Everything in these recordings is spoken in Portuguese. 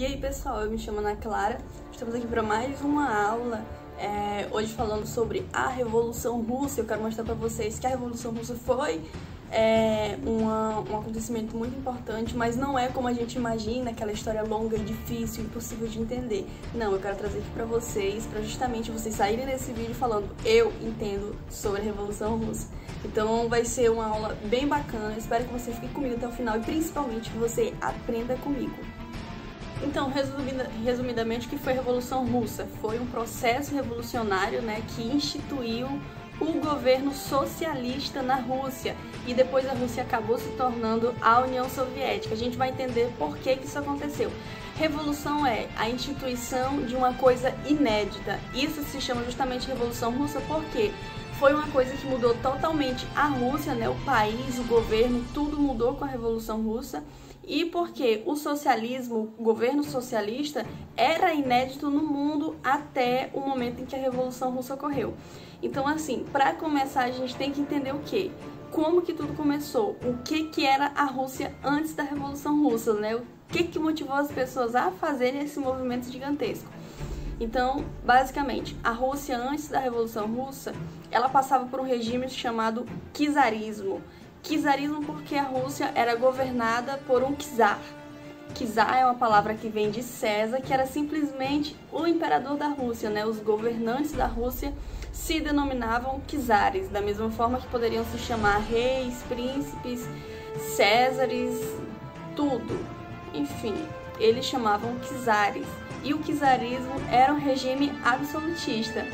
E aí pessoal, eu me chamo Ana Clara, estamos aqui para mais uma aula, hoje falando sobre a Revolução Russa. Eu quero mostrar para vocês que a Revolução Russa foi um acontecimento muito importante, mas não é como a gente imagina, aquela história longa, difícil, impossível de entender. Não, eu quero trazer aqui para vocês, para justamente vocês saírem desse vídeo falando, eu entendo sobre a Revolução Russa. Então vai ser uma aula bem bacana, espero que você fique comigo até o final e principalmente que você aprenda comigo. Então, resumidamente, o que foi a Revolução Russa? Foi um processo revolucionário, que instituiu o governo socialista na Rússia e depois a Rússia acabou se tornando a União Soviética. A gente vai entender por que isso aconteceu. Revolução é a instituição de uma coisa inédita. Isso se chama justamente Revolução Russa porque foi uma coisa que mudou totalmente a Rússia, o país, o governo, tudo mudou com a Revolução Russa. E porque o socialismo, o governo socialista, era inédito no mundo até o momento em que a Revolução Russa ocorreu. Então, assim, para começar, a gente tem que entender o quê? Como que tudo começou? O que era a Rússia antes da Revolução Russa, O que motivou as pessoas a fazerem esse movimento gigantesco? Então, basicamente, a Rússia antes da Revolução Russa, ela passava por um regime chamado czarismo. Czarismo porque a Rússia era governada por um czar. Czar é uma palavra que vem de César, que era simplesmente o imperador da Rússia, Os governantes da Rússia se denominavam czares, da mesma forma que poderiam se chamar reis, príncipes, césares, tudo. Enfim, eles chamavam czares. E o czarismo era um regime absolutista.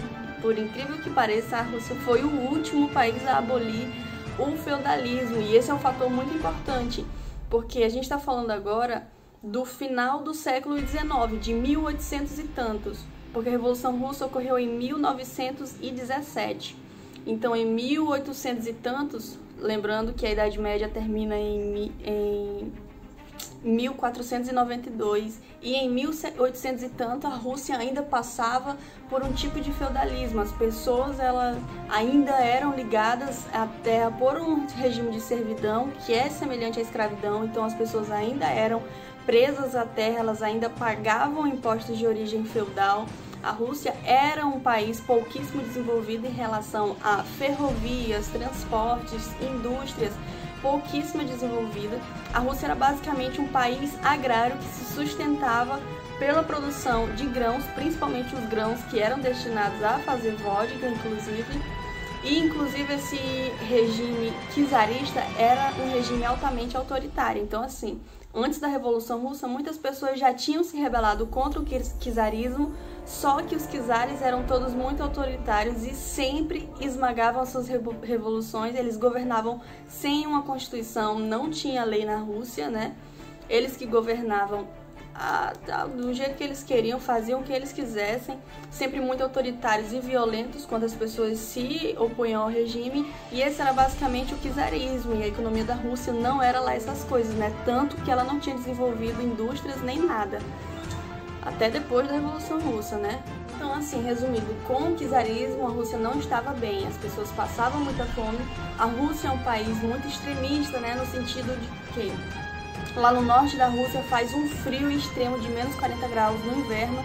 Por incrível que pareça, a Rússia foi o último país a abolir o feudalismo, e esse é um fator muito importante, porque a gente está falando agora do final do século XIX, de 1800 e tantos, porque a Revolução Russa ocorreu em 1917. Então, em 1800 e tantos, lembrando que a Idade Média termina em 1492 e em 1800 e tanto a Rússia ainda passava por um tipo de feudalismo. As pessoas elas ainda eram ligadas à terra por um regime de servidão que é semelhante à escravidão, então as pessoas ainda eram presas à terra, elas ainda pagavam impostos de origem feudal. A Rússia era um país pouquíssimo desenvolvido em relação a ferrovias, transportes, indústrias, pouquíssima desenvolvida. A Rússia era basicamente um país agrário que se sustentava pela produção de grãos, principalmente os grãos que eram destinados a fazer vodka, inclusive. E, inclusive, esse regime czarista era um regime altamente autoritário. Então, assim, antes da Revolução Russa, muitas pessoas já tinham se rebelado contra o czarismo, só que os czares eram todos muito autoritários e sempre esmagavam as suas revoluções. Eles governavam sem uma constituição, não tinha lei na Rússia, Eles que governavam do jeito que eles queriam, faziam o que eles quisessem, sempre muito autoritários e violentos quando as pessoas se opunham ao regime, e esse era basicamente o czarismo, e a economia da Rússia não era lá essas coisas, Tanto que ela não tinha desenvolvido indústrias nem nada, até depois da Revolução Russa, Então, assim, resumindo, com o czarismo a Rússia não estava bem, as pessoas passavam muita fome. A Rússia é um país muito extremista, no sentido de que lá no norte da Rússia faz um frio extremo de menos 40 graus no inverno.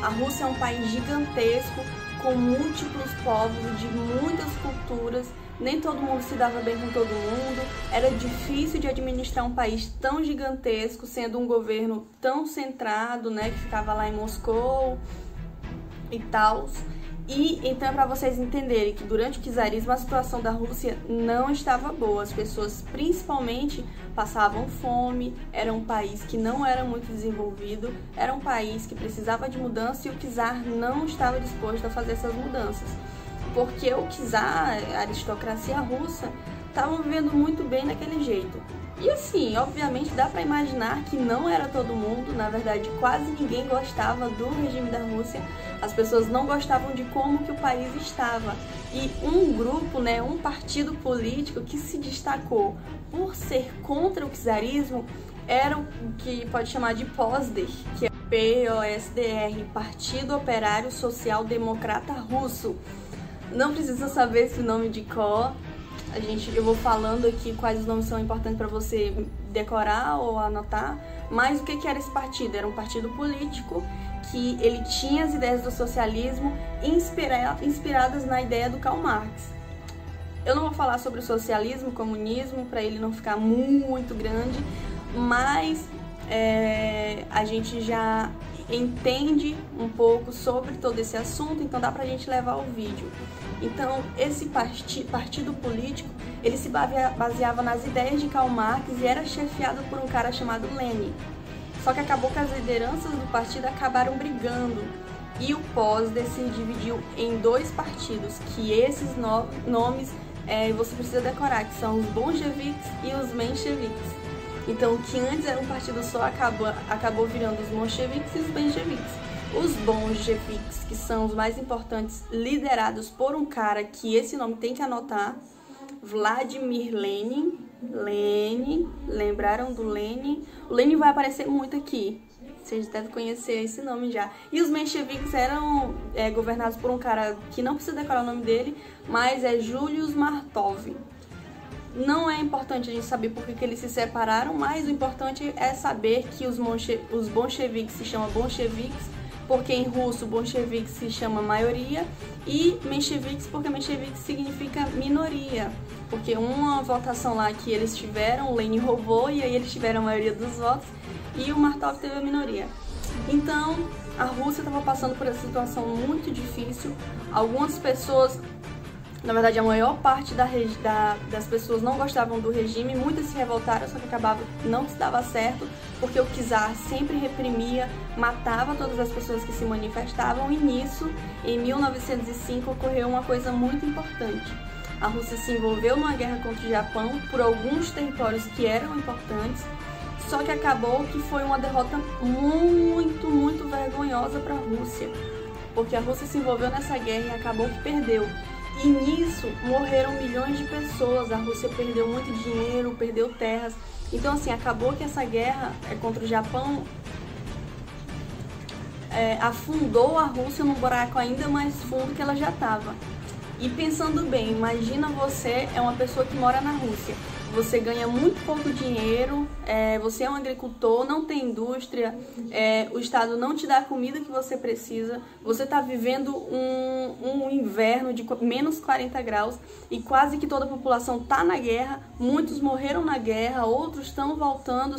A Rússia é um país gigantesco, com múltiplos povos, de muitas culturas, nem todo mundo se dava bem com todo mundo, era difícil de administrar um país tão gigantesco, sendo um governo tão centrado, que ficava lá em Moscou e tal. E então é para vocês entenderem que durante o czarismo a situação da Rússia não estava boa, as pessoas principalmente passavam fome, era um país que não era muito desenvolvido, era um país que precisava de mudança e o czar não estava disposto a fazer essas mudanças, porque o czar, a aristocracia russa, estavam vivendo muito bem daquele jeito. E assim, obviamente dá para imaginar que não era todo mundo, na verdade quase ninguém gostava do regime da Rússia, as pessoas não gostavam de como que o país estava. E um grupo, um partido político que se destacou por ser contra o czarismo era o que pode chamar de POSDER, que é POSDR, Partido Operário Social Democrata Russo. Não precisa saber esse nome de cor, Eu vou falando aqui quais os nomes são importantes para você decorar ou anotar. Mas o que era esse partido? Era um partido político que ele tinha as ideias do socialismo inspiradas na ideia do Karl Marx. Eu não vou falar sobre o socialismo, comunismo, para ele não ficar muito grande, mas a gente já entende um pouco sobre todo esse assunto, então dá pra gente levar o vídeo. Então, esse partido político, ele se baseava nas ideias de Karl Marx e era chefiado por um cara chamado Lenin. Só que acabou que as lideranças do partido acabaram brigando e o POSDER se dividiu em 2 partidos, que esses nomes você precisa decorar, que são os bolcheviques e os mencheviques. Então, o que antes era um partido só acabou virando os bolcheviques e os mencheviques. Os bolcheviques, que são os mais importantes, liderados por um cara que esse nome tem que anotar, Vladimir Lenin. Lembraram do Lenin? O Lenin vai aparecer muito aqui. Vocês devem conhecer esse nome já. E os mencheviques eram governados por um cara que não precisa decorar o nome dele, mas é Julius Martov. Não é importante a gente saber por que eles se separaram, mas o importante é saber que os bolcheviques se chamam bolcheviques, porque em russo bolcheviques se chama maioria, e mencheviques porque mencheviques significa minoria, porque uma votação lá que eles tiveram, o Lenin roubou e aí eles tiveram a maioria dos votos e o Martov teve a minoria. Então a Rússia estava passando por essa situação muito difícil. Algumas pessoas, na verdade a maior parte das pessoas não gostavam do regime, muitas se revoltaram, só que acabava não se dava certo, porque o czar sempre reprimia, matava todas as pessoas que se manifestavam, e nisso, em 1905, ocorreu uma coisa muito importante. A Rússia se envolveu numa guerra contra o Japão por alguns territórios que eram importantes, só que acabou que foi uma derrota muito vergonhosa para a Rússia, porque a Rússia se envolveu nessa guerra e acabou que perdeu. E nisso morreram milhões de pessoas, a Rússia perdeu muito dinheiro, perdeu terras. Então assim, acabou que essa guerra contra o Japão afundou a Rússia num buraco ainda mais fundo que ela já estava. E pensando bem, imagina você é uma pessoa que mora na Rússia. Você ganha muito pouco dinheiro, você é um agricultor, não tem indústria, o Estado não te dá a comida que você precisa, você está vivendo um inverno de menos 40 graus e quase que toda a população está na guerra, muitos morreram na guerra, outros estão voltando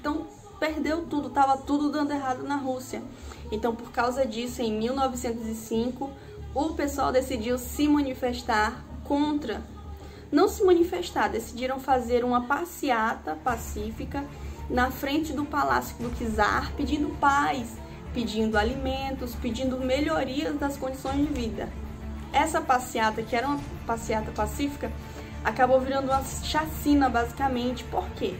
então perdeu tudo, estava tudo dando errado na Rússia. Então por causa disso, em 1905, o pessoal decidiu se manifestar contra. Não se manifestar, decidiram fazer uma passeata pacífica na frente do palácio do czar, pedindo paz, pedindo alimentos, pedindo melhorias das condições de vida. Essa passeata, que era uma passeata pacífica, acabou virando uma chacina, basicamente. Por quê?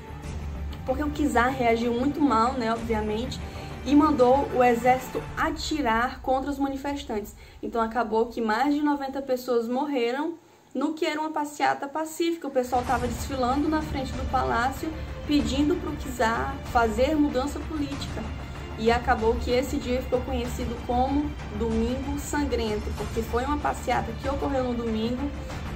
Porque o czar reagiu muito mal, né, obviamente, e mandou o exército atirar contra os manifestantes. Então acabou que mais de 90 pessoas morreram no que era uma passeata pacífica. O pessoal estava desfilando na frente do palácio, pedindo para o czar fazer mudança política. E acabou que esse dia ficou conhecido como Domingo Sangrento, porque foi uma passeata que ocorreu no domingo,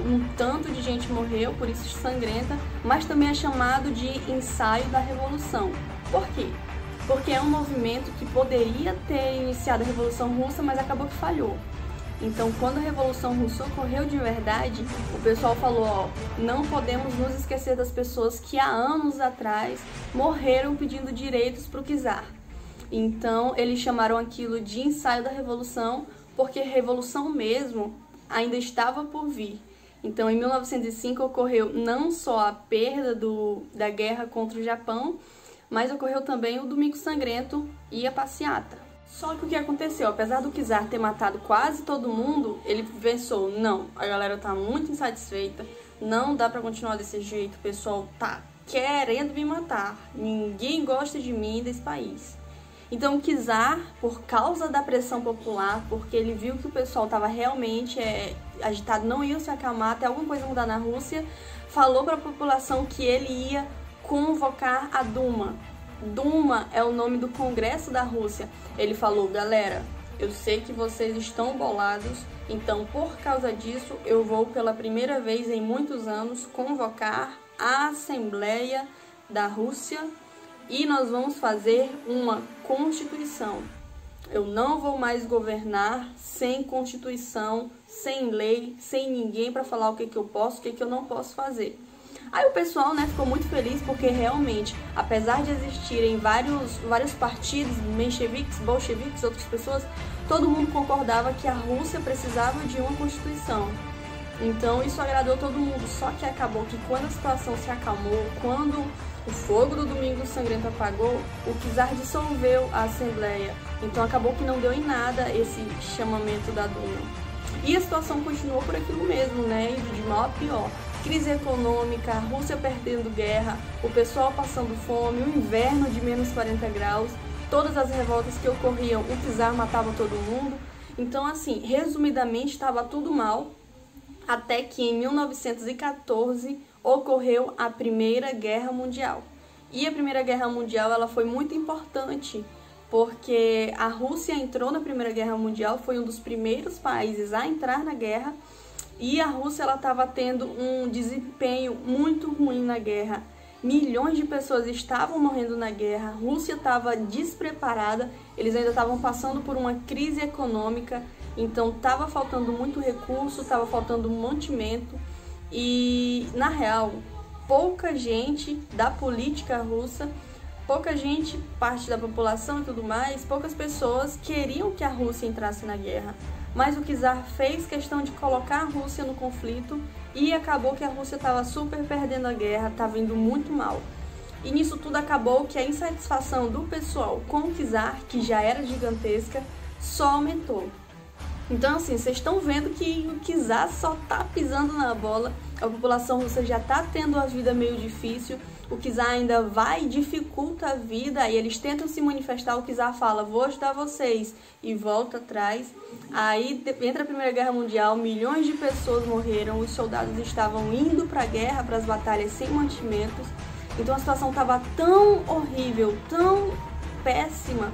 um tanto de gente morreu, por isso sangrenta, mas também é chamado de ensaio da Revolução. Por quê? Porque é um movimento que poderia ter iniciado a Revolução Russa, mas acabou que falhou. Então, quando a Revolução Russa ocorreu de verdade, o pessoal falou, não podemos nos esquecer das pessoas que há anos atrás morreram pedindo direitos para o czar. Então, eles chamaram aquilo de ensaio da Revolução, porque a Revolução mesmo ainda estava por vir. Então, em 1905 ocorreu não só a perda da guerra contra o Japão, mas ocorreu também o Domingo Sangrento e a passeata. Só que o que aconteceu? Apesar do czar ter matado quase todo mundo, ele pensou, não, a galera tá muito insatisfeita, não dá pra continuar desse jeito, o pessoal tá querendo me matar, ninguém gosta de mim desse país. Então o czar, por causa da pressão popular, porque ele viu que o pessoal estava realmente agitado, não ia se acalmar até alguma coisa mudar na Rússia, falou para a população que ele ia convocar a Duma. Duma é o nome do Congresso da Rússia. Ele falou, galera, Eu sei que vocês estão bolados, então por causa disso eu vou pela primeira vez em muitos anos convocar a Assembleia da Rússia e nós vamos fazer uma Constituição. Eu não vou mais governar sem Constituição, sem lei, sem ninguém para falar o que eu posso, o que eu não posso fazer. Aí o pessoal, né, ficou muito feliz porque realmente, apesar de existirem vários partidos, mencheviques, bolcheviques, outras pessoas, todo mundo concordava que a Rússia precisava de uma Constituição. Então isso agradou todo mundo, só que acabou que quando a situação se acalmou, quando o fogo do Domingo Sangrento apagou, o czar dissolveu a Assembleia. Então acabou que não deu em nada esse chamamento da Duma. E a situação continuou por aquilo mesmo, né, indo de mal a pior. Crise econômica, a Rússia perdendo guerra, o pessoal passando fome, o inverno de menos 40 graus, todas as revoltas que ocorriam, o czar matava todo mundo. Então, assim, resumidamente, estava tudo mal, até que em 1914 ocorreu a Primeira Guerra Mundial. E a Primeira Guerra Mundial ela foi muito importante, porque a Rússia entrou na Primeira Guerra Mundial, foi um dos primeiros países a entrar na guerra, e a Rússia estava tendo um desempenho muito ruim na guerra. Milhões de pessoas estavam morrendo na guerra, a Rússia estava despreparada, eles ainda estavam passando por uma crise econômica, então estava faltando muito recurso, estava faltando mantimento e, na real, pouca gente da política russa, pouca gente, parte da população e tudo mais, poucas pessoas queriam que a Rússia entrasse na guerra. Mas o czar fez questão de colocar a Rússia no conflito e acabou que a Rússia estava super perdendo a guerra, estava indo muito mal. E nisso tudo acabou que a insatisfação do pessoal com o czar, que já era gigantesca, só aumentou. Então, assim, vocês estão vendo que o czar só tá pisando na bola, a população russa já tá tendo a vida meio difícil, o czar ainda vai e dificulta a vida, e eles tentam se manifestar, o czar fala, vou ajudar vocês, e volta atrás. Aí entra a Primeira Guerra Mundial, milhões de pessoas morreram, os soldados estavam indo para a guerra, para as batalhas sem mantimentos, então a situação estava tão horrível, tão péssima.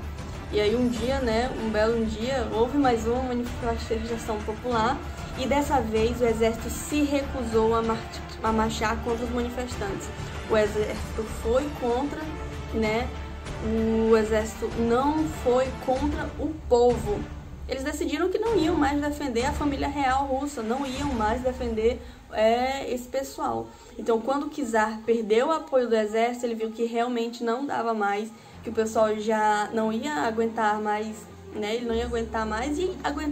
E aí um dia, né, um belo dia, houve mais uma manifestação popular e dessa vez o exército se recusou a marchar contra os manifestantes. O exército foi contra, né, o exército não foi contra o povo. Eles decidiram que não iam mais defender a família real russa, não iam mais defender esse pessoal. Então quando o czar perdeu o apoio do exército, ele viu que realmente não dava mais, que o pessoal já não ia aguentar mais, né? Ele não ia aguentar mais e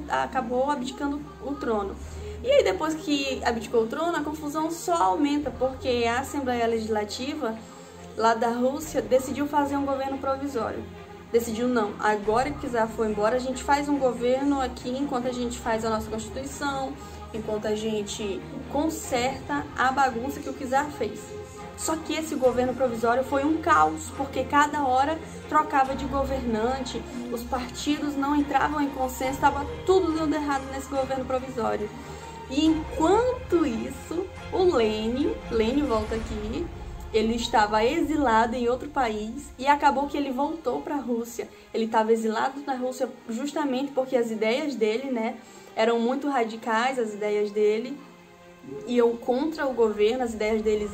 acabou abdicando o trono. E aí depois que abdicou o trono, a confusão só aumenta, porque a Assembleia Legislativa lá da Rússia decidiu fazer um governo provisório. Decidiu não, agora que o czar foi embora, a gente faz um governo aqui enquanto a gente faz a nossa Constituição, enquanto a gente conserta a bagunça que o czar fez. Só que esse governo provisório foi um caos, porque cada hora trocava de governante, os partidos não entravam em consenso, estava tudo dando errado nesse governo provisório. E enquanto isso, o Lenin volta aqui, ele estava exilado em outro país e acabou que ele voltou para a Rússia. Ele estava exilado na Rússia justamente porque as ideias dele, né, eram muito radicais, as ideias dele iam contra o governo, as ideias dele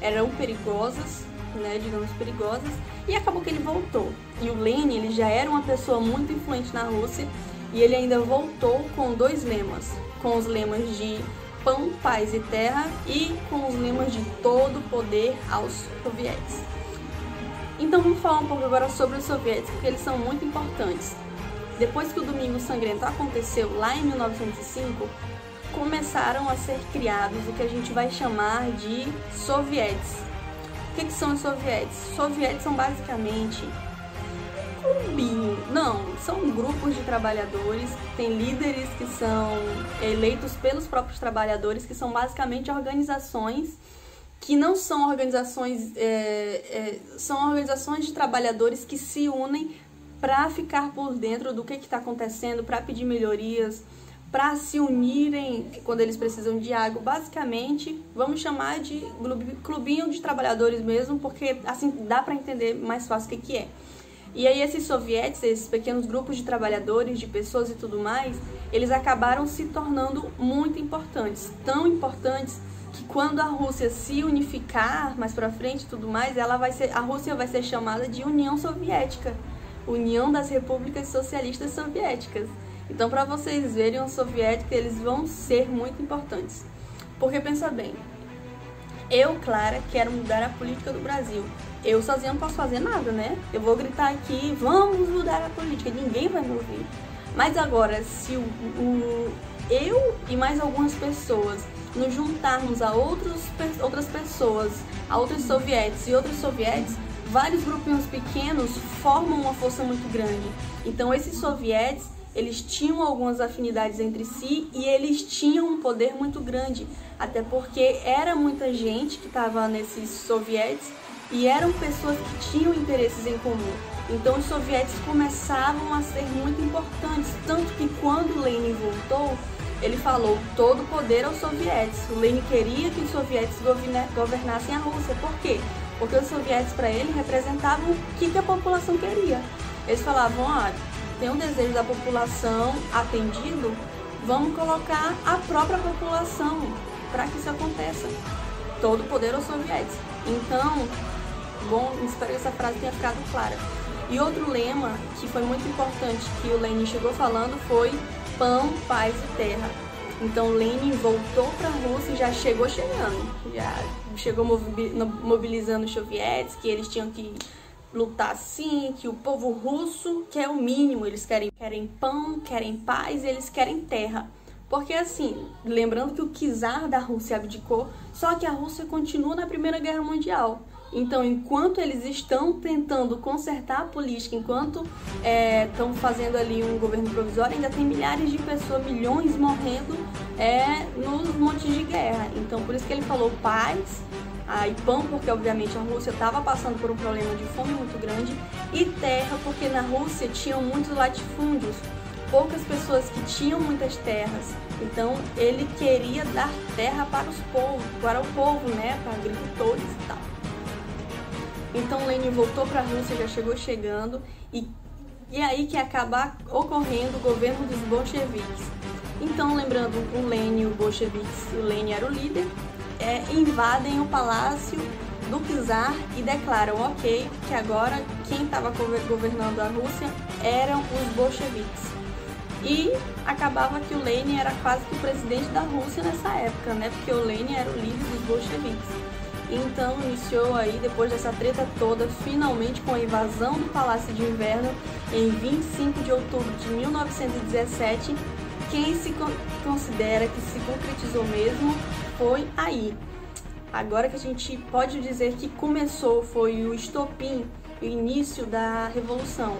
eram perigosas, né, digamos perigosas, e acabou que ele voltou. E o Lenin, ele já era uma pessoa muito influente na Rússia e ele ainda voltou com dois lemas, com os lemas de pão, paz e terra e com os lemas de todo poder aos soviéticos. Então vamos falar um pouco agora sobre os soviéticos, porque eles são muito importantes. Depois que o Domingo Sangrento aconteceu lá em 1905, começaram a ser criados o que a gente vai chamar de sovietes. O que são os sovietes? Sovietes são basicamente são grupos de trabalhadores, tem líderes que são eleitos pelos próprios trabalhadores, que são basicamente organizações que não são organizações, são organizações de trabalhadores que se unem para ficar por dentro do que está acontecendo, para pedir melhorias, para se unirem quando eles precisam de água. Basicamente, vamos chamar de clubinho de trabalhadores mesmo, porque assim dá para entender mais fácil o que é. E aí esses sovietes, esses pequenos grupos de trabalhadores, de pessoas e tudo mais, eles acabaram se tornando muito importantes, tão importantes que quando a Rússia se unificar mais para frente e tudo mais, a Rússia vai ser chamada de União Soviética, União das Repúblicas Socialistas Soviéticas. Então, para vocês verem, os soviéticos, eles vão ser muito importantes. Porque, pensa bem, eu, Clara, quero mudar a política do Brasil. Eu sozinha não posso fazer nada, né? Eu vou gritar aqui, vamos mudar a política, ninguém vai me ouvir. Mas agora, se eu e mais algumas pessoas nos juntarmos a outras pessoas, a outros sovietes e outros sovietes, vários grupinhos pequenos formam uma força muito grande. Então, esses sovietes, eles tinham algumas afinidades entre si e eles tinham um poder muito grande, até porque era muita gente que estava nesses sovietes e eram pessoas que tinham interesses em comum. Então os sovietes começavam a ser muito importantes, tanto que quando Lenin voltou, ele falou todo o poder aos sovietes. O Lenin queria que os sovietes governassem a Rússia. Por quê? Porque os sovietes, para ele, representavam o que a população queria. Eles falavam, tem um desejo da população atendido, vamos colocar a própria população para que isso aconteça. Todo o poder aos sovietes. Então, bom, espero que essa frase tenha ficado clara. E outro lema que foi muito importante que o Lenin chegou falando foi pão, paz e terra. Então Lenin voltou para a Rússia e já chegou chegando. Já chegou mobilizando os sovietes, que eles tinham que lutar sim, que o povo russo quer o mínimo, eles querem pão, querem paz, eles querem terra. Porque assim, lembrando que o czar da Rússia abdicou, só que a Rússia continua na Primeira Guerra Mundial. Então, enquanto eles estão tentando consertar a política, enquanto estão fazendo ali um governo provisório, ainda tem milhares de pessoas, milhões morrendo nos montes de guerra. Então, por isso que ele falou paz, e pão, porque obviamente a Rússia estava passando por um problema de fome muito grande, e terra, porque na Rússia tinham muitos latifúndios, poucas pessoas que tinham muitas terras. Então, ele queria dar terra para o povo, né, para agricultores e tal. Então Lenin voltou para a Rússia, já chegou chegando, e aí que acaba ocorrendo o governo dos bolcheviques. Então, lembrando, o Lenin e os bolcheviques, o Lenin era o líder, invadem o palácio do czar e declaram, ok, que agora quem estava governando a Rússia eram os bolcheviques. E acabava que o Lenin era quase que o presidente da Rússia nessa época, né? Porque o Lenin era o líder dos bolcheviques. Então iniciou aí, depois dessa treta toda, finalmente com a invasão do Palácio de Inverno, em 25 de outubro de 1917, quem se considera que se concretizou mesmo foi aí. Agora que a gente pode dizer que começou, foi o estopim, o início da Revolução.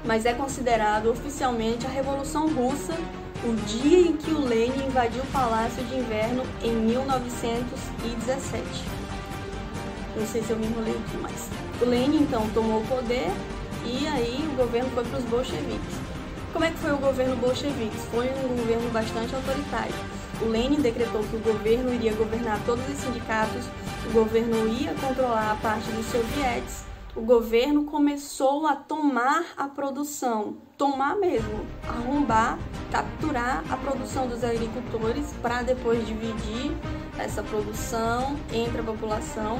Mas é considerado oficialmente a Revolução Russa, o dia em que o Lenin invadiu o Palácio de Inverno em 1917. Não sei se eu me enrolei aqui, mas o Lenin então tomou o poder e aí o governo foi para os bolcheviques. Como é que foi o governo bolcheviques? Foi um governo bastante autoritário. O Lenin decretou que o governo iria governar todos os sindicatos, o governo ia controlar a parte dos sovietes, o governo começou a tomar a produção, tomar mesmo, arrombar, capturar a produção dos agricultores para depois dividir essa produção entre a população.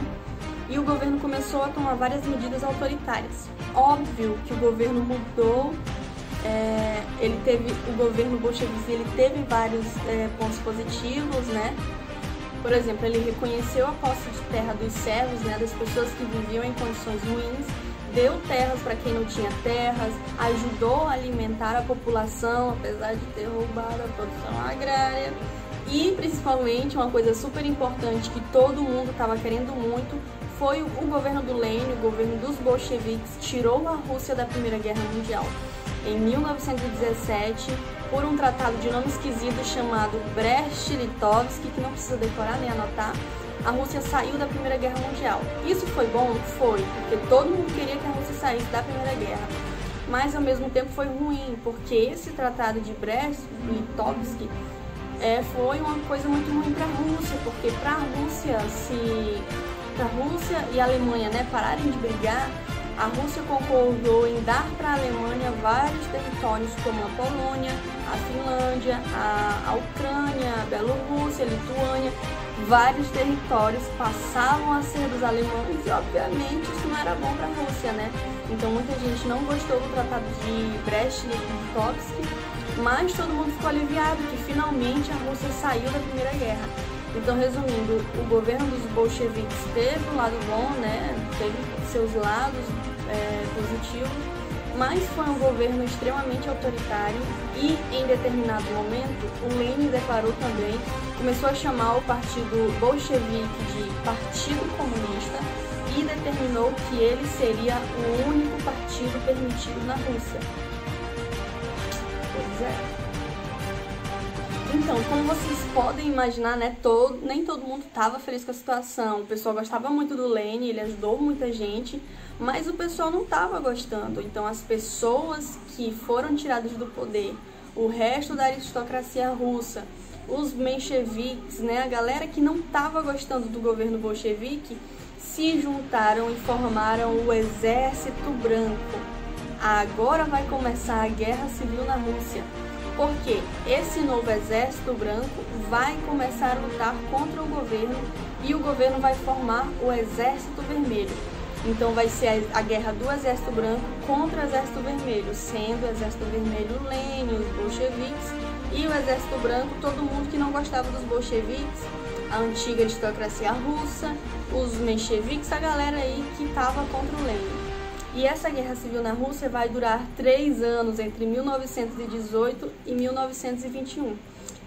E o governo começou a tomar várias medidas autoritárias. Óbvio que o governo mudou, o governo bolchevique ele teve vários pontos positivos, né? Por exemplo, ele reconheceu a posse de terra dos servos, né, das pessoas que viviam em condições ruins, deu terras para quem não tinha terras, ajudou a alimentar a população, apesar de ter roubado a produção agrária. E, principalmente, uma coisa super importante que todo mundo estava querendo muito, foi o governo do Lenin, o governo dos bolcheviques, tirou a Rússia da Primeira Guerra Mundial. Em 1917, por um tratado de nome esquisito chamado Brest-Litovsk, que não precisa decorar nem anotar, a Rússia saiu da Primeira Guerra Mundial. Isso foi bom? Foi, porque todo mundo queria que a Rússia saísse da Primeira Guerra. Mas, ao mesmo tempo, foi ruim, porque esse tratado de Brest-Litovsk foi uma coisa muito ruim para a Rússia, porque para a Rússia e a Alemanha, né, pararem de brigar, a Rússia concordou em dar para a Alemanha vários territórios, como a Polônia, a Finlândia, a Ucrânia, a Bielorrússia, a Lituânia. Vários territórios passavam a ser dos alemães e, obviamente, isso não era bom para a Rússia, né? Então, muita gente não gostou do Tratado de Brest-Litovsk, mas todo mundo ficou aliviado que, finalmente, a Rússia saiu da Primeira Guerra. Então, resumindo, o governo dos bolcheviques teve um lado bom, né? Teve seus lados positivos, mas foi um governo extremamente autoritário e, em determinado momento, o Lenin declarou também, começou a chamar o partido bolchevique de Partido Comunista e determinou que ele seria o único partido permitido na Rússia. Pois é. Então, como vocês podem imaginar, né, nem todo mundo estava feliz com a situação. O pessoal gostava muito do Lenin, ele ajudou muita gente, mas o pessoal não estava gostando. Então, as pessoas que foram tiradas do poder, o resto da aristocracia russa, os mencheviques, né, a galera que não estava gostando do governo bolchevique, se juntaram e formaram o Exército Branco. Agora vai começar a Guerra Civil na Rússia, porque esse novo Exército Branco vai começar a lutar contra o governo e o governo vai formar o Exército Vermelho. Então vai ser a guerra do Exército Branco contra o Exército Vermelho, sendo o Exército Vermelho o Lenin, os bolcheviques, e o Exército Branco todo mundo que não gostava dos bolcheviques, a antiga aristocracia russa, os mencheviques, a galera aí que estava contra o Lenin. E essa guerra civil na Rússia vai durar 3 anos, entre 1918 e 1921.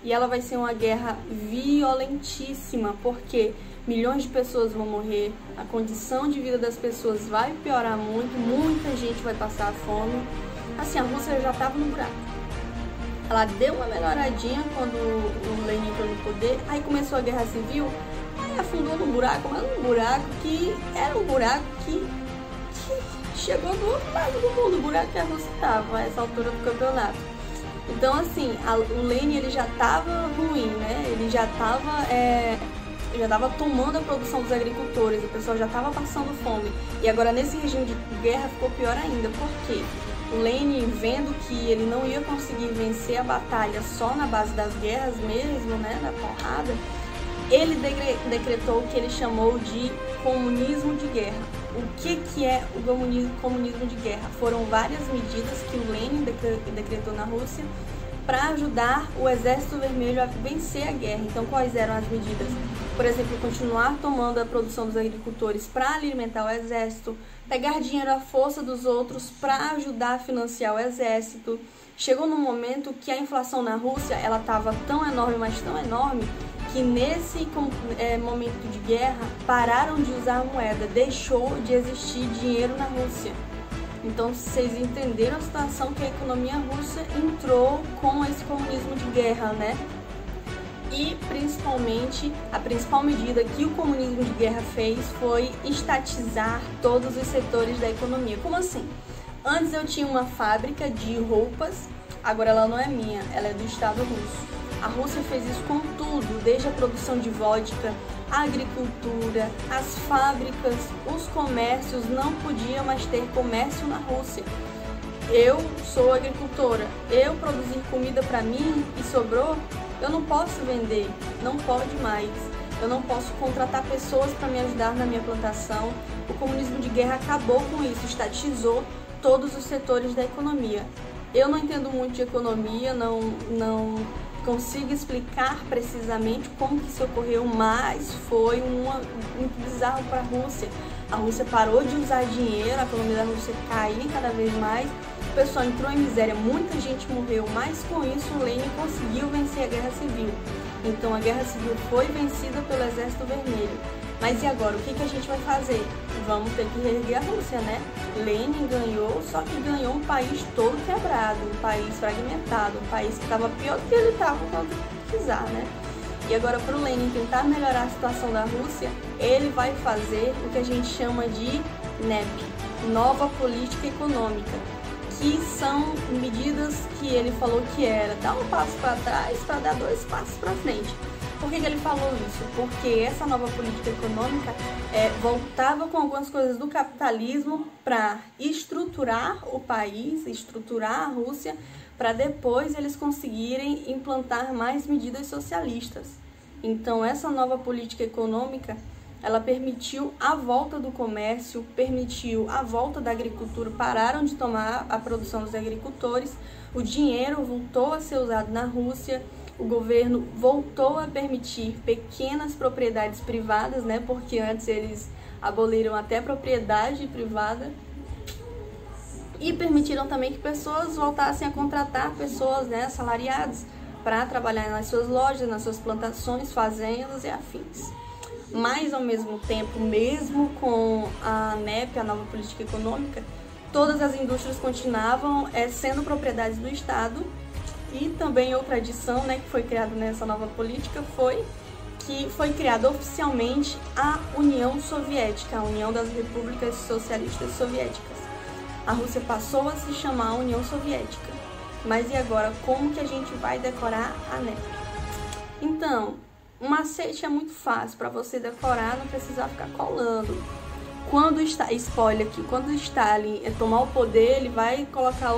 E ela vai ser uma guerra violentíssima, porque milhões de pessoas vão morrer, a condição de vida das pessoas vai piorar muito, muita gente vai passar fome. Assim, a Rússia já estava no buraco. Ela deu uma melhoradinha quando o Lenin entrou no poder, aí começou a guerra civil, aí afundou no buraco, mas um buraco que era um buraco que chegou do outro lado do mundo, o buraco que a Rússia estava a essa altura do campeonato. Então, assim, o Lenin ele já estava ruim, né? Ele já estava tomando a produção dos agricultores, o pessoal já estava passando fome. E agora, nesse regime de guerra, ficou pior ainda. Por quê? O Lenin, vendo que ele não ia conseguir vencer a batalha só na base das guerras mesmo, né, da porrada, ele decretou o que ele chamou de comunismo de guerra. O que é o comunismo de guerra? Foram várias medidas que o Lenin decretou na Rússia para ajudar o Exército Vermelho a vencer a guerra. Então, quais eram as medidas? Por exemplo, continuar tomando a produção dos agricultores para alimentar o exército, pegar dinheiro à força dos outros para ajudar a financiar o exército. Chegou num momento que a inflação na Rússia ela estava tão enorme, mas tão enorme, que nesse momento de guerra pararam de usar a moeda, deixou de existir dinheiro na Rússia. Então vocês entenderam a situação que a economia russa entrou com esse comunismo de guerra, né? E principalmente a principal medida que o comunismo de guerra fez foi estatizar todos os setores da economia. Como assim? Antes eu tinha uma fábrica de roupas, agora ela não é minha, ela é do Estado russo. A Rússia fez isso com tudo, desde a produção de vodka, a agricultura, as fábricas, os comércios, não podia mais ter comércio na Rússia. Eu sou agricultora, eu produzir comida para mim e sobrou, eu não posso vender, não pode mais. Eu não posso contratar pessoas para me ajudar na minha plantação. O comunismo de guerra acabou com isso, estatizou todos os setores da economia. Eu não entendo muito de economia, não consigo explicar precisamente como que isso ocorreu, mas foi muito bizarro para a Rússia. A Rússia parou de usar dinheiro, a economia da Rússia caía cada vez mais, o pessoal entrou em miséria, muita gente morreu, mas com isso o Lenin conseguiu vencer a Guerra Civil. Então a Guerra Civil foi vencida pelo Exército Vermelho. Mas e agora, o que a gente vai fazer? Vamos ter que reerguer a Rússia, né? Lenin ganhou, só que ganhou um país todo quebrado, um país fragmentado, um país que estava pior do que ele estava quando precisar, né? E agora, para o Lenin tentar melhorar a situação da Rússia, ele vai fazer o que a gente chama de NEP, Nova Política Econômica, que são medidas que ele falou que era dar um passo para trás para dar 2 passos para frente. Por que ele falou isso? Porque essa nova política econômica voltava com algumas coisas do capitalismo para estruturar o país, estruturar a Rússia, para depois eles conseguirem implantar mais medidas socialistas. Então, essa nova política econômica, ela permitiu a volta do comércio, permitiu a volta da agricultura, pararam de tomar a produção dos agricultores, o dinheiro voltou a ser usado na Rússia, o governo voltou a permitir pequenas propriedades privadas, né? Porque antes eles aboliram até a propriedade privada. E permitiram também que pessoas voltassem a contratar pessoas, né, assalariadas, para trabalhar nas suas lojas, nas suas plantações, fazendas e afins. Mas, ao mesmo tempo, mesmo com a ANEP, a nova política econômica, todas as indústrias continuavam sendo propriedades do Estado. E também outra adição, né, que foi criada nessa nova política foi que foi criada oficialmente a União Soviética, a União das Repúblicas Socialistas Soviéticas. A Rússia passou a se chamar União Soviética. Mas e agora, como que a gente vai decorar a ANEP? Então, um macete é muito fácil para você decorar, não precisar ficar colando. Spoiler aqui, quando o Stalin tomar o poder, ele vai colocar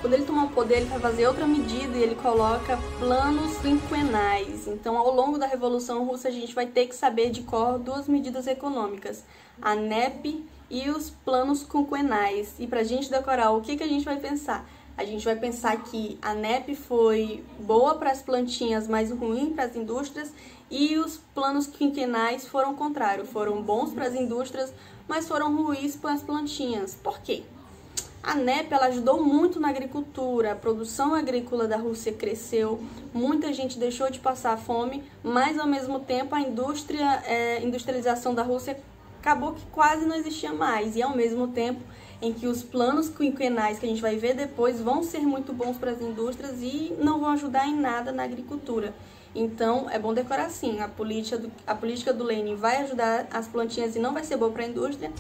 quando ele tomar o poder, ele vai fazer outra medida e ele coloca planos quinquenais. Então, ao longo da Revolução Russa, a gente vai ter que saber de cor duas medidas econômicas, a ANEP e os planos quinquenais. E para a gente decorar, o que a gente vai pensar? A gente vai pensar que a ANEP foi boa para as plantinhas, mas ruim para as indústrias, e os planos quinquenais foram o contrário, foram bons para as indústrias, mas foram ruins para as plantinhas. Por quê? A ANEP ela ajudou muito na agricultura, a produção agrícola da Rússia cresceu, muita gente deixou de passar fome, mas ao mesmo tempo a industrialização da Rússia acabou que quase não existia mais. E ao mesmo tempo em que os planos quinquenais que a gente vai ver depois vão ser muito bons para as indústrias e não vão ajudar em nada na agricultura. Então é bom decorar assim, a política do Lenin vai ajudar as plantinhas e não vai ser boa para a indústria.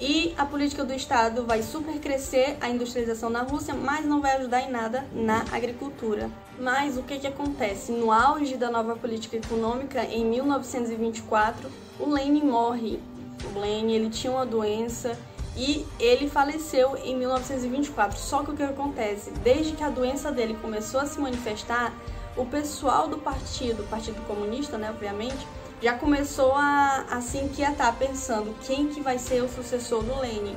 E a política do Estado vai super crescer a industrialização na Rússia, mas não vai ajudar em nada na agricultura. Mas o que acontece? No auge da nova política econômica, em 1924, o Lenin morre. O Lenin ele tinha uma doença e ele faleceu em 1924. Só que o que acontece? Desde que a doença dele começou a se manifestar, o pessoal do Partido Comunista, né, obviamente, já começou a se inquietar, pensando quem que vai ser o sucessor do Lenin.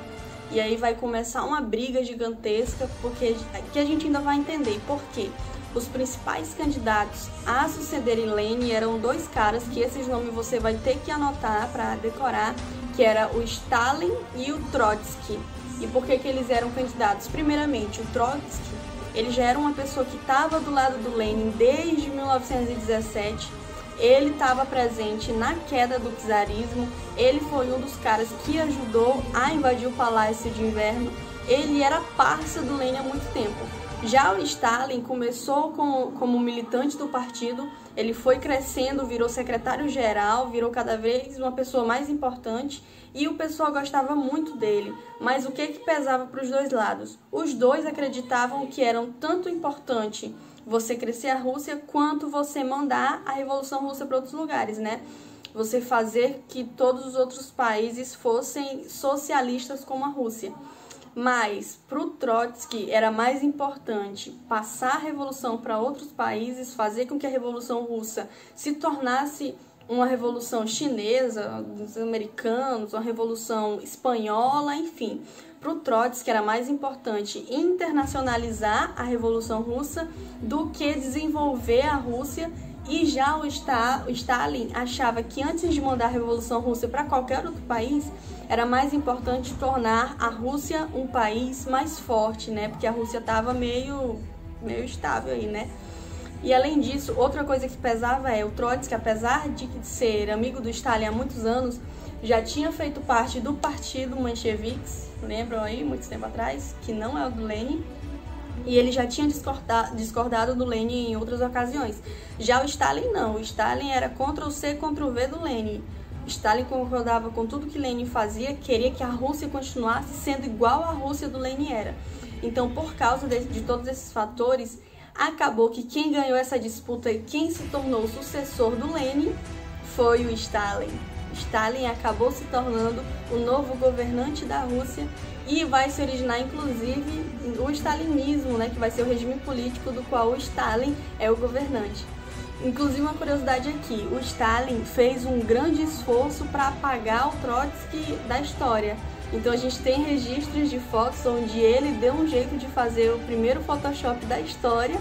E aí vai começar uma briga gigantesca, porque que a gente ainda vai entender por quê. Os principais candidatos a sucederem Lenin eram dois caras, que esses nomes você vai ter que anotar para decorar, que era o Stalin e o Trotsky. E por que eles eram candidatos? Primeiramente, o Trotsky, ele já era uma pessoa que estava do lado do Lenin desde 1917, ele estava presente na queda do czarismo, ele foi um dos caras que ajudou a invadir o Palácio de Inverno, ele era parça do Lenin há muito tempo. Já o Stalin começou como militante do partido, ele foi crescendo, virou secretário-geral, virou cada vez uma pessoa mais importante e o pessoal gostava muito dele. Mas o que pesava para os dois lados? Os dois acreditavam que era tanto importante você crescer a Rússia quanto você mandar a Revolução Russa para outros lugares, né? Você fazer que todos os outros países fossem socialistas como a Rússia. Mas para o Trotsky era mais importante passar a revolução para outros países, fazer com que a Revolução Russa se tornasse uma revolução chinesa, dos americanos, uma revolução espanhola, enfim. Para o Trotsky era mais importante internacionalizar a Revolução Russa do que desenvolver a Rússia. E já o Stalin achava que antes de mandar a Revolução Russa para qualquer outro país, era mais importante tornar a Rússia um país mais forte, né? Porque a Rússia estava meio estável aí, né? E além disso, outra coisa que pesava o Trotsky, apesar de ser amigo do Stalin há muitos anos, já tinha feito parte do partido mencheviques, lembram aí, muito tempo atrás, que não é o do Lenin. E ele já tinha discordado do Lenin em outras ocasiões. Já o Stalin não. O Stalin era Ctrl-C, Ctrl-V do Lenin. Stalin concordava com tudo que Lenin fazia, queria que a Rússia continuasse sendo igual à Rússia do Lenin era. Então, por causa de todos esses fatores, Acabou que quem ganhou essa disputa e quem se tornou o sucessor do Lenin foi o Stalin. Stalin acabou se tornando o novo governante da Rússia e vai se originar, inclusive, o stalinismo, né, que vai ser o regime político do qual o Stalin é o governante. Inclusive, uma curiosidade aqui, o Stalin fez um grande esforço para apagar o Trotsky da história. Então a gente tem registros de fotos onde ele deu um jeito de fazer o primeiro Photoshop da história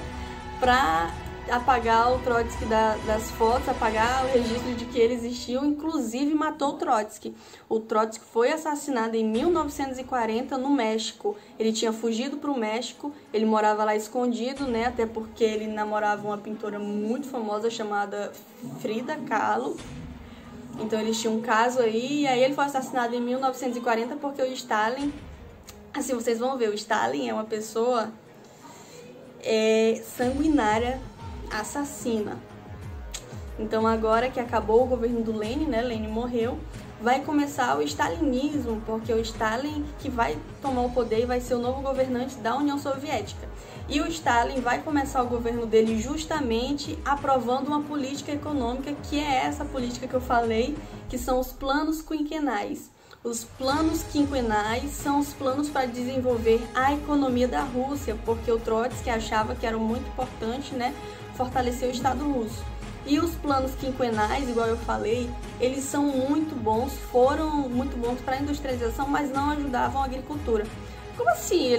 para apagar o Trotsky das fotos, apagar o registro de que ele existiu, inclusive matou o Trotsky. O Trotsky foi assassinado em 1940 no México. Ele tinha fugido para o México, ele morava lá escondido, né? Até porque ele namorava uma pintora muito famosa chamada Frida Kahlo. Então eles tinham um caso aí, e aí ele foi assassinado em 1940 porque o Stalin, assim, vocês vão ver, o Stalin é uma pessoa sanguinária, assassina. Então agora que acabou o governo do Lenin, né, Lenin morreu, vai começar o stalinismo, porque o Stalin que vai tomar o poder e vai ser o novo governante da União Soviética. E o Stalin vai começar o governo dele justamente aprovando uma política econômica, que é essa política que eu falei, que são os planos quinquenais. Os planos quinquenais são os planos para desenvolver a economia da Rússia, porque o Trotsky achava que era muito importante, né, fortalecer o Estado russo. E os planos quinquenais, igual eu falei, eles são muito bons, foram muito bons para a industrialização, mas não ajudavam a agricultura. Como assim?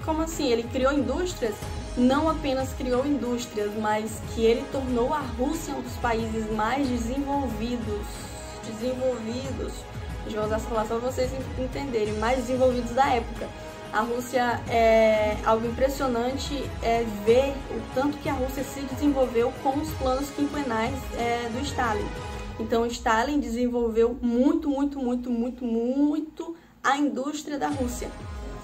Como assim? Ele criou indústrias? Não apenas criou indústrias, mas que ele tornou a Rússia um dos países mais desenvolvidos. Deixa eu usar essa palavra para vocês entenderem, mais desenvolvidos da época. A Rússia é algo impressionante ver o tanto que a Rússia se desenvolveu com os planos quinquenais do Stalin. Então, o Stalin desenvolveu muito a indústria da Rússia.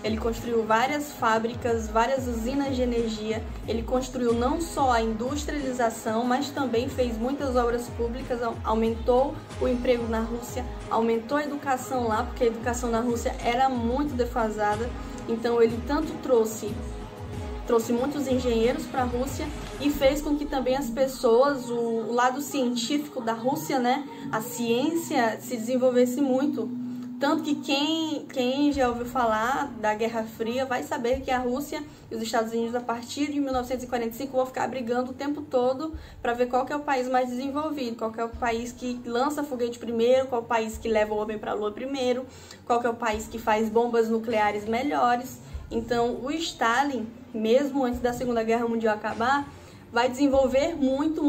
Ele construiu várias fábricas, várias usinas de energia. Ele construiu não só a industrialização, mas também fez muitas obras públicas, aumentou o emprego na Rússia, aumentou a educação lá, porque a educação na Rússia era muito defasada. Então ele tanto trouxe muitos engenheiros para a Rússia e fez com que também as pessoas, o lado científico da Rússia, né, a ciência se desenvolvesse muito. Tanto que quem já ouviu falar da Guerra Fria vai saber que a Rússia e os Estados Unidos, a partir de 1945, vão ficar brigando o tempo todo para ver qual que é o país mais desenvolvido, qual que é o país que lança foguete primeiro, qual é o país que leva o homem para a Lua primeiro, qual que é o país que faz bombas nucleares melhores. Então, o Stalin, mesmo antes da Segunda Guerra Mundial acabar, vai desenvolver muito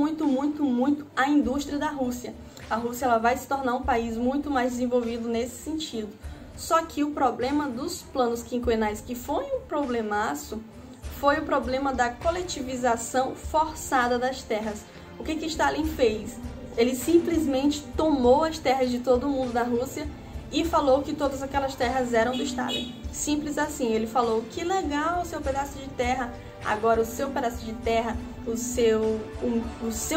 a indústria da Rússia. A Rússia ela vai se tornar um país muito mais desenvolvido nesse sentido. Só que o problema dos planos quinquenais, que foi um problemaço, foi o problema da coletivização forçada das terras. O que Stalin fez? Ele simplesmente tomou as terras de todo mundo da Rússia e falou que todas aquelas terras eram do Stalin. Simples assim, ele falou: que legal o seu pedaço de terra, agora o seu pedaço de terra, o seu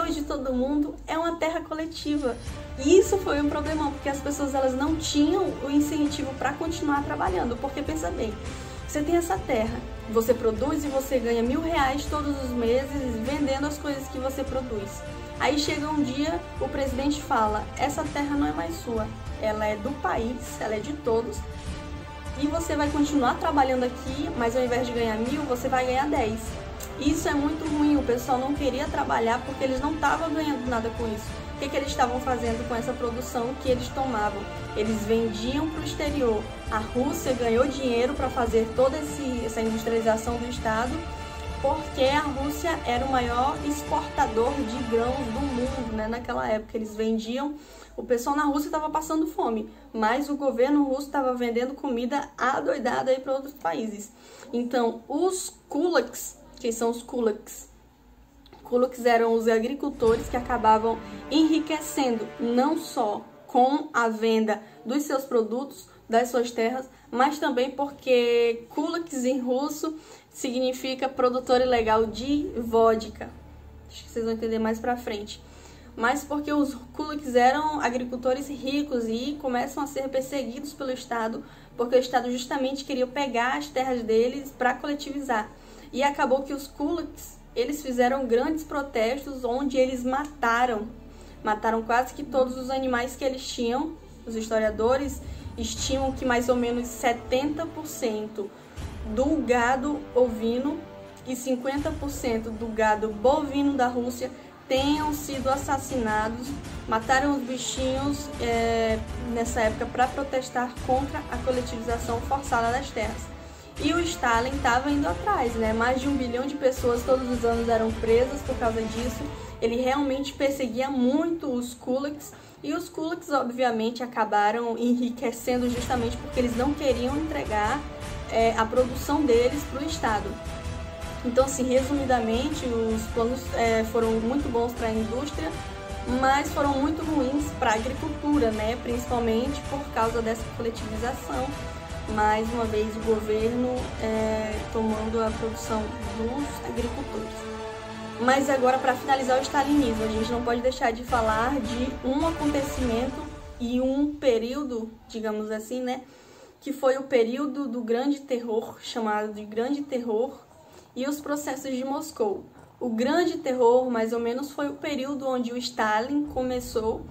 e de todo mundo é uma terra coletiva. E isso foi um problemão, porque as pessoas elas não tinham o incentivo para continuar trabalhando, porque pensa bem, você tem essa terra, você produz e você ganha R$1.000 todos os meses vendendo as coisas que você produz. Aí chega um dia, o presidente fala: essa terra não é mais sua, ela é do país, ela é de todos, e você vai continuar trabalhando aqui, mas ao invés de ganhar 1.000, você vai ganhar 10. Isso é muito ruim, o pessoal não queria trabalhar porque eles não estavam ganhando nada com isso. O que eles estavam fazendo com essa produção que eles tomavam? Eles vendiam para o exterior. A Rússia ganhou dinheiro para fazer toda essa industrialização do Estado, porque a Rússia era o maior exportador de grãos do mundo, né? Naquela época eles vendiam, o pessoal na Rússia estava passando fome, mas o governo russo estava vendendo comida adoidada aí para outros países. Então os kulaks, quem são os kulaks? Kulaks eram os agricultores que acabavam enriquecendo não só com a venda dos seus produtos, das suas terras, mas também porque kulaks em russo significa produtor ilegal de vodka. Acho que vocês vão entender mais pra frente. Mas porque os kulaks eram agricultores ricos e começam a ser perseguidos pelo Estado, porque o Estado justamente queria pegar as terras deles para coletivizar. E acabou que os kulaks, eles fizeram grandes protestos onde eles mataram quase que todos os animais que eles tinham. Os historiadores estimam que mais ou menos 70% do gado ovino e 50% do gado bovino da Rússia tenham sido assassinados, mataram os bichinhos nessa época para protestar contra a coletivização forçada das terras. E o Stalin estava indo atrás, né? Mais de 1 bilhão de pessoas todos os anos eram presas por causa disso. Ele realmente perseguia muito os kulaks, e os kulaks obviamente acabaram enriquecendo justamente porque eles não queriam entregar a produção deles para o Estado. Então, assim, resumidamente, os planos foram muito bons para a indústria, mas foram muito ruins para a agricultura, né? Principalmente por causa dessa coletivização. Mais uma vez, o governo tomando a produção dos agricultores. Mas agora, para finalizar o stalinismo, a gente não pode deixar de falar de um acontecimento e um período, digamos assim, né? Que foi o período do Grande Terror, chamado de Grande Terror, e os processos de Moscou. O Grande Terror, mais ou menos, foi o período onde o Stalin começou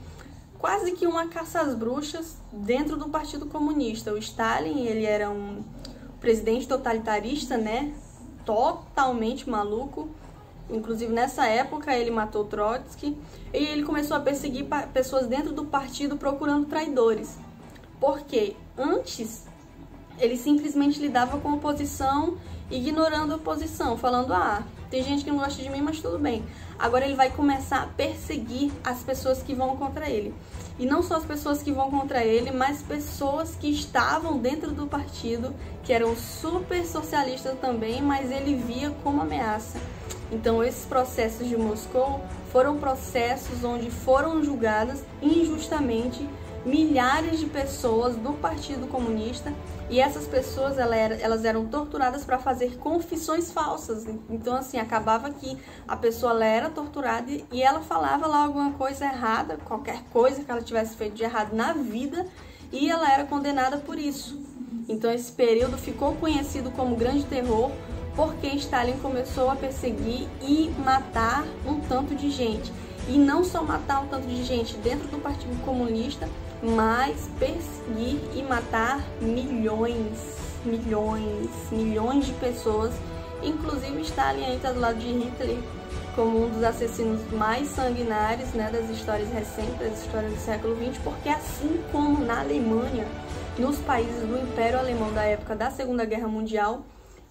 quase que uma caça às bruxas dentro do Partido Comunista. O Stalin, ele era um presidente totalitarista, né? Totalmente maluco. Inclusive, nessa época, ele matou Trotsky e ele começou a perseguir pessoas dentro do partido procurando traidores. Porque antes, ele simplesmente lidava com a oposição, ignorando a oposição, falando, tem gente que não gosta de mim, mas tudo bem. Agora ele vai começar a perseguir as pessoas que vão contra ele. E não só as pessoas que vão contra ele, mas pessoas que estavam dentro do partido, que eram super socialistas também, mas ele via como ameaça. Então, esses processos de Moscou foram processos onde foram julgadas injustamente milhares de pessoas do Partido Comunista, e essas pessoas elas eram torturadas para fazer confissões falsas. Então, assim, acabava que a pessoa ela era torturada e ela falava lá alguma coisa errada, qualquer coisa que ela tivesse feito de errado na vida, e ela era condenada por isso. Então, esse período ficou conhecido como Grande Terror, porque Stalin começou a perseguir e matar um tanto de gente. E não só matar um tanto de gente dentro do Partido Comunista, mas perseguir e matar milhões de pessoas. Inclusive, Stalin aí está do lado de Hitler como um dos assassinos mais sanguinários, né, das histórias recentes, das histórias do século XX, porque assim como na Alemanha, nos países do Império Alemão da época da Segunda Guerra Mundial,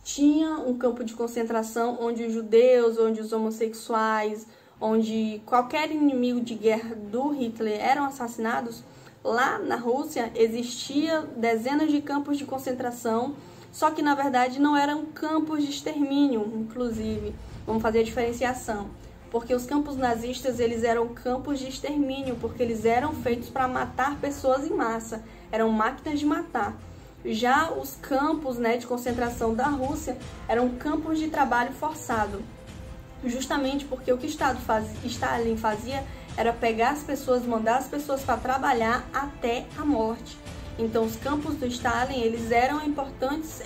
tinha um campo de concentração onde os judeus, onde os homossexuais, onde qualquer inimigo de guerra do Hitler eram assassinados. Lá na Rússia existia dezenas de campos de concentração, só que na verdade não eram campos de extermínio, inclusive. Vamos fazer a diferenciação. Porque os campos nazistas, eles eram campos de extermínio, porque eles eram feitos para matar pessoas em massa, eram máquinas de matar. Já os campos, né, de concentração da Rússia eram campos de trabalho forçado. Justamente porque o que Stalin fazia era pegar as pessoas, mandar as pessoas para trabalhar até a morte. Então, os campos do Stalin, eles eram importantes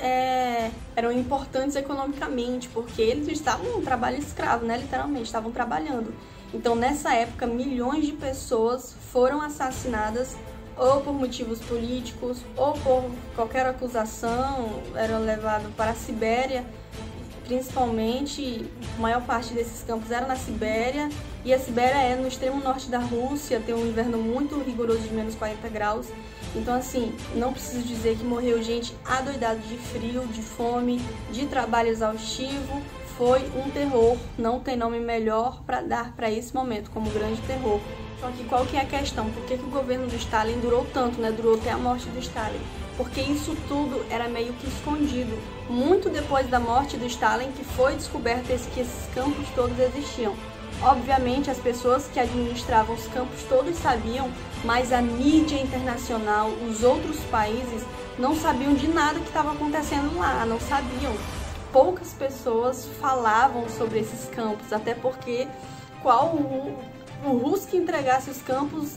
economicamente, porque eles estavam em trabalho escravo, né? Literalmente, estavam trabalhando. Então, nessa época, milhões de pessoas foram assassinadas ou por motivos políticos, ou por qualquer acusação, eram levados para a Sibéria. Principalmente, a maior parte desses campos era na Sibéria, e a Sibéria é no extremo norte da Rússia, tem um inverno muito rigoroso de menos 40 graus. Então, assim, não preciso dizer que morreu gente adoidada de frio, de fome, de trabalho exaustivo. Foi um terror, não tem nome melhor para dar para esse momento, como Grande Terror. Só que qual que é a questão? Por que o governo do Stalin durou tanto, né? Durou até a morte do Stalin? Porque isso tudo era meio que escondido. Muito depois da morte do Stalin que foi descoberto que esses campos todos existiam. Obviamente, as pessoas que administravam os campos todos sabiam, mas a mídia internacional, os outros países, não sabiam de nada que estava acontecendo lá, não sabiam. Poucas pessoas falavam sobre esses campos, até porque o russo que entregasse os campos,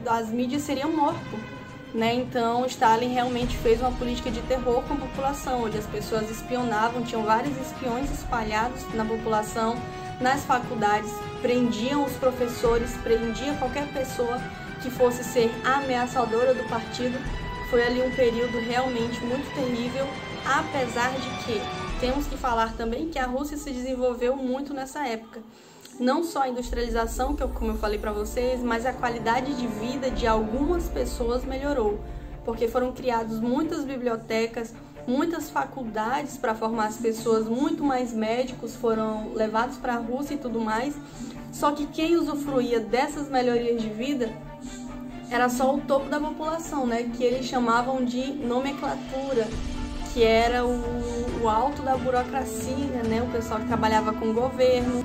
as mídias seriam mortos. né? Então Stalin realmente fez uma política de terror com a população, onde as pessoas espionavam, tinham vários espiões espalhados na população, nas faculdades, prendiam os professores, prendiam qualquer pessoa que fosse ser ameaçadora do partido. Foi ali um período realmente muito terrível, apesar de que temos que falar também que a Rússia se desenvolveu muito nessa época. Não só a industrialização, como eu falei para vocês, mas a qualidade de vida de algumas pessoas melhorou, porque foram criadas muitas bibliotecas, muitas faculdades para formar as pessoas, muito mais médicos foram levados para a Rússia e tudo mais. Só que quem usufruía dessas melhorias de vida era só o topo da população, né? Que eles chamavam de nomenclatura, que era o alto da burocracia, né? O pessoal que trabalhava com o governo,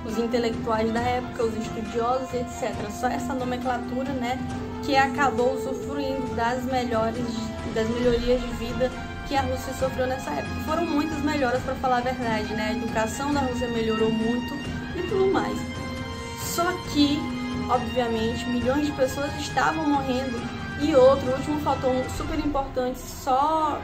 os intelectuais da época, os estudiosos, etc. Só essa nomenclatura, né, que acabou usufruindo das melhorias de vida que a Rússia sofreu nessa época. Foram muitas melhoras, para falar a verdade, né? A educação da Rússia melhorou muito e tudo mais. Só que, obviamente, milhões de pessoas estavam morrendo. E outro, último fator super importante, só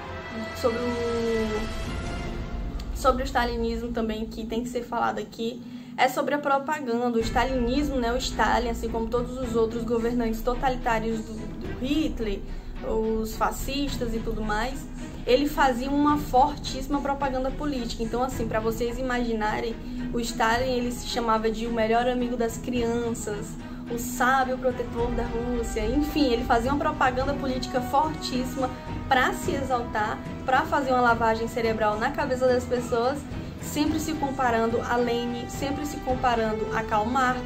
sobre o stalinismo também, que tem que ser falado aqui, é sobre a propaganda. O stalinismo, né, o Stalin, assim como todos os outros governantes totalitários do Hitler, os fascistas e tudo mais, ele fazia uma fortíssima propaganda política. Então, assim, para vocês imaginarem, o Stalin, ele se chamava de o melhor amigo das crianças, o sábio protetor da Rússia, enfim, ele fazia uma propaganda política fortíssima para se exaltar, para fazer uma lavagem cerebral na cabeça das pessoas, sempre se comparando a Lenin, sempre se comparando a Karl Marx,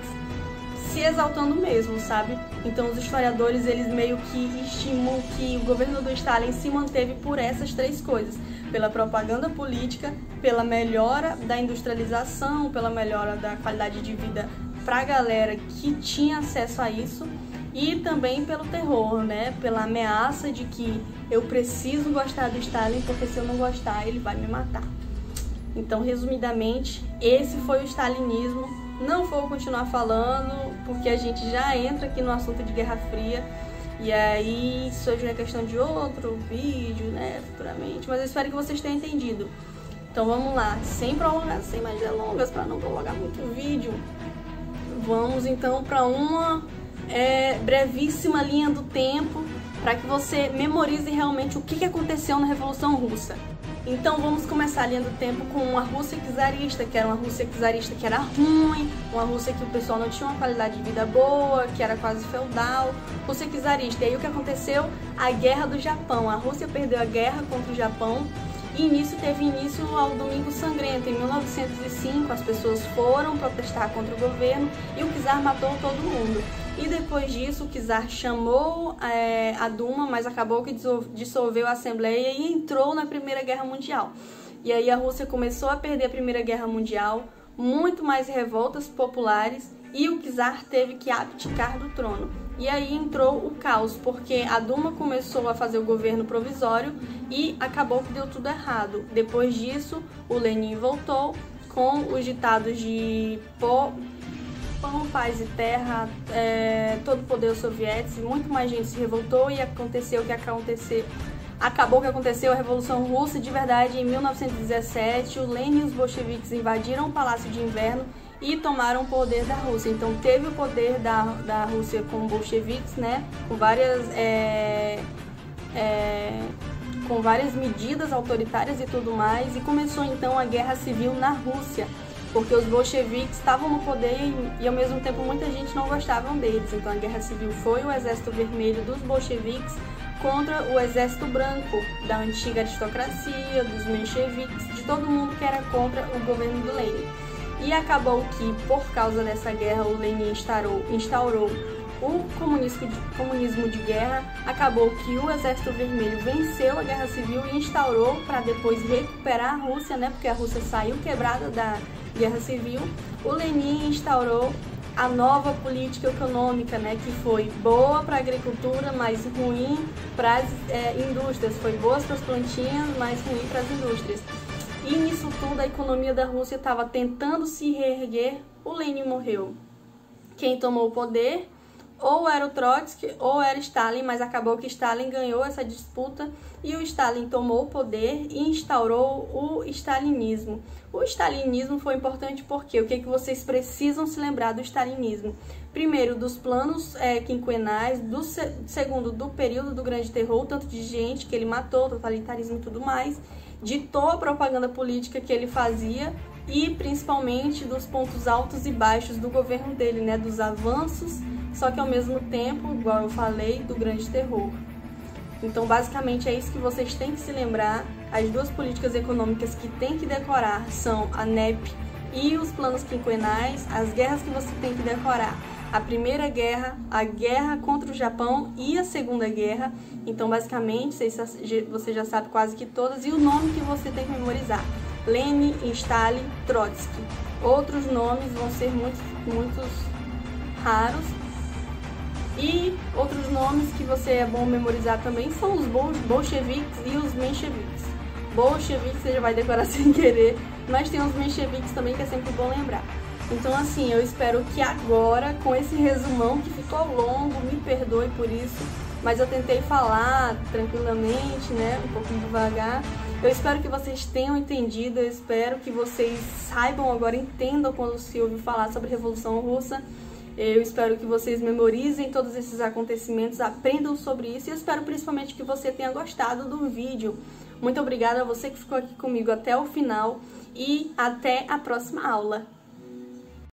se exaltando mesmo, sabe? Então os historiadores, eles meio que estimam que o governo do Stalin se manteve por essas três coisas: pela propaganda política, pela melhora da industrialização, pela melhora da qualidade de vida para a galera que tinha acesso a isso, e também pelo terror, né? Pela ameaça de que eu preciso gostar do Stalin, porque se eu não gostar, ele vai me matar. Então, resumidamente, esse foi o stalinismo. Não vou continuar falando, porque a gente já entra aqui no assunto de Guerra Fria, e aí isso é questão de outro vídeo, né, futuramente, mas eu espero que vocês tenham entendido. Então vamos lá, sem prolongar, sem mais delongas, para não prolongar muito o vídeo, vamos então para uma brevíssima linha do tempo, para que você memorize realmente o que aconteceu na Revolução Russa. Então vamos começar a linha do tempo com a Rússia czarista, que era uma Rússia czarista que era ruim, uma Rússia que o pessoal não tinha uma qualidade de vida boa, que era quase feudal, Rússia czarista. E aí o que aconteceu? A Guerra do Japão. A Rússia perdeu a guerra contra o Japão e nisso teve início ao Domingo Sangrento. Em 1905 as pessoas foram protestar contra o governo e o czar matou todo mundo. E depois disso o czar chamou a Duma, mas acabou que dissolveu a Assembleia e entrou na Primeira Guerra Mundial. E aí a Rússia começou a perder a Primeira Guerra Mundial, muito mais revoltas populares, e o czar teve que abdicar do trono. E aí entrou o caos, porque a Duma começou a fazer o governo provisório e acabou que deu tudo errado. Depois disso, o Lenin voltou com os ditados de pão, paz e terra, todo o poder aos soviéticos, muito mais gente se revoltou e aconteceu o que aconteceu. Acabou que aconteceu a Revolução Russa de verdade em 1917. O Lenin e os bolcheviques invadiram o Palácio de Inverno e tomaram o poder da Rússia. Então teve o poder da Rússia com bolcheviques, né, com várias medidas autoritárias e tudo mais, e começou então a guerra civil na Rússia, porque os bolcheviques estavam no poder e ao mesmo tempo muita gente não gostava deles. Então a guerra civil foi o exército vermelho dos bolcheviques contra o exército branco da antiga aristocracia, dos mencheviques, de todo mundo que era contra o governo do Lenin. E acabou que, por causa dessa guerra, o Lenin instaurou o comunismo de guerra. Acabou que o Exército Vermelho venceu a Guerra Civil e instaurou, para depois recuperar a Rússia, né, porque a Rússia saiu quebrada da Guerra Civil. O Lenin instaurou a nova política econômica, né, que foi boa para a agricultura, mas ruim para as indústrias. Foi boa para as plantinhas, mas ruim para as indústrias. E nisso tudo a economia da Rússia estava tentando se reerguer. O Lenin morreu. Quem tomou o poder? ou era o Trotsky ou era Stalin, mas acabou que Stalin ganhou essa disputa e o Stalin tomou o poder e instaurou o stalinismo. O stalinismo foi importante porque o que vocês precisam se lembrar do stalinismo? Primeiro, dos planos quinquenais, segundo, do período do Grande Terror, tanto de gente que ele matou, totalitarismo e tudo mais, ditou a propaganda política que ele fazia e principalmente dos pontos altos e baixos do governo dele, né, dos avanços, só que ao mesmo tempo, igual eu falei, do Grande Terror. Então, basicamente, é isso que vocês têm que se lembrar. As duas políticas econômicas que tem que decorar são a NEP e os planos quinquenais. As guerras que você tem que decorar: a Primeira Guerra, a Guerra contra o Japão e a Segunda Guerra. Então, basicamente, você já sabe quase que todas. E o nome que você tem que memorizar: Lenin, Stalin, Trotsky. Outros nomes vão ser muitos raros. E outros nomes que é bom memorizar também são os bolcheviques e os mencheviques. Bolcheviques você já vai decorar sem querer, mas tem os mencheviques também que é sempre bom lembrar. Então, assim, eu espero que agora, com esse resumão que ficou longo, me perdoe por isso, mas eu tentei falar tranquilamente, né, um pouquinho devagar. Eu espero que vocês tenham entendido, eu espero que vocês saibam agora, entendam quando se ouve falar sobre a Revolução Russa. Eu espero que vocês memorizem todos esses acontecimentos, aprendam sobre isso e eu espero principalmente que você tenha gostado do vídeo. Muito obrigada a você que ficou aqui comigo até o final e até a próxima aula.